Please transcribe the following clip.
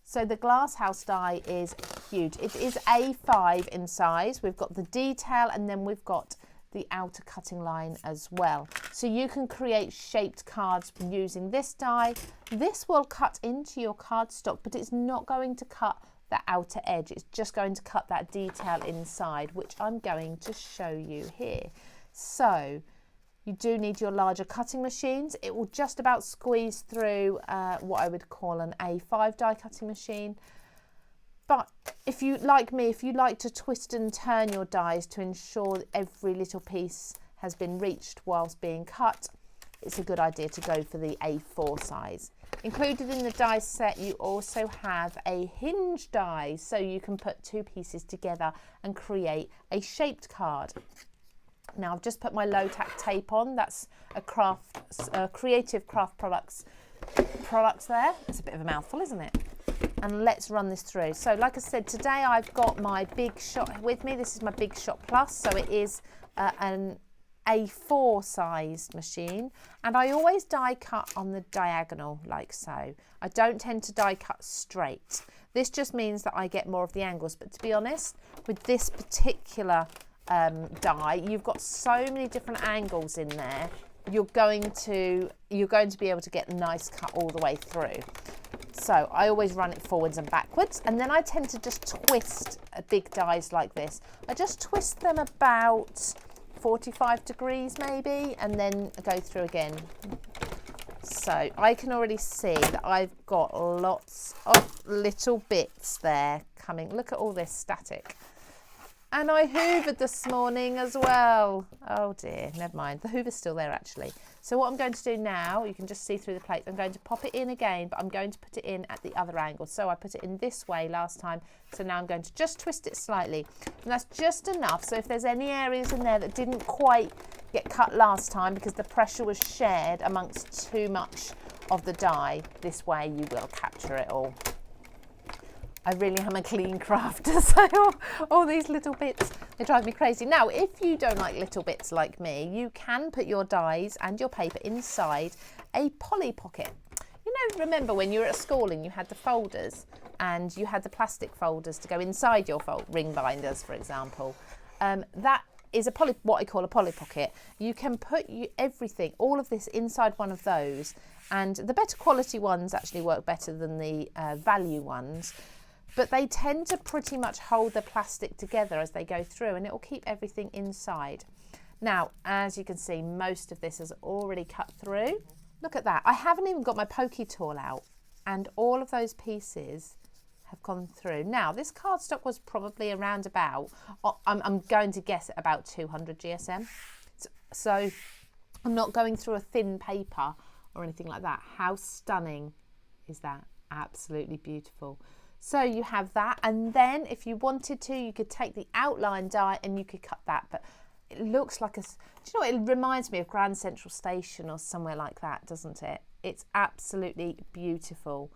So the glasshouse die is huge. It is A5 in size. We've got the detail and then we've got the outer cutting line as well. So you can create shaped cards using this die. This will cut into your cardstock, but it's not going to cut the outer edge. It's just going to cut that detail inside, which I'm going to show you here. So you do need your larger cutting machines. It will just about squeeze through what I would call an A5 die cutting machine. But if you, like me, if you like to twist and turn your dies to ensure that every little piece has been reached whilst being cut, it's a good idea to go for the A4 size. Included in the die set, you also have a hinge die, so you can put two pieces together and create a shaped card. Now I've just put my low tack tape on. That's a Creative Craft products there. It's a bit of a mouthful, isn't it? And let's run this through. So like I said, today I've got my Big Shot with me. This is my Big Shot Plus, so it is an A4 sized machine, and I always die cut on the diagonal like so. I don't tend to die cut straight. This just means that I get more of the angles, but to be honest, with this particular die, you've got so many different angles in there. You're going to be able to get a nice cut all the way through. So I always run it forwards and backwards, and then I tend to just twist big dies like this. I just twist them about 45 degrees maybe, and then go through again. So I can already see that I've got lots of little bits there coming. Look at all this static. And I hoovered this morning as well. Oh dear, never mind. The hoover's still there actually. So what I'm going to do now, you can just see through the plate, I'm going to pop it in again, but I'm going to put it in at the other angle. So I put it in this way last time. So now I'm going to just twist it slightly. And that's just enough. So if there's any areas in there that didn't quite get cut last time because the pressure was shared amongst too much of the die, this way you will capture it all. I really am a clean crafter, so all these little bits, they drive me crazy. Now, if you don't like little bits like me, you can put your dies and your paper inside a Polly Pocket. You know, remember when you were at school and you had the folders and you had the plastic folders to go inside your ring binders, for example? That is what I call a Polly Pocket. You can put everything, all of this inside one of those, and the better quality ones actually work better than the value ones. But they tend to pretty much hold the plastic together as they go through, and it will keep everything inside. Now, as you can see, most of this is already cut through. Look at that. I haven't even got my pokey tool out, and all of those pieces have gone through. Now, this cardstock was probably around about, I'm going to guess at about 200 GSM. So I'm not going through a thin paper or anything like that. How stunning is that? Absolutely beautiful. So you have that, and then if you wanted to, you could take the outline die and you could cut that, but it looks like do you know what, it reminds me of Grand Central Station or somewhere like that, doesn't it? It's absolutely beautiful.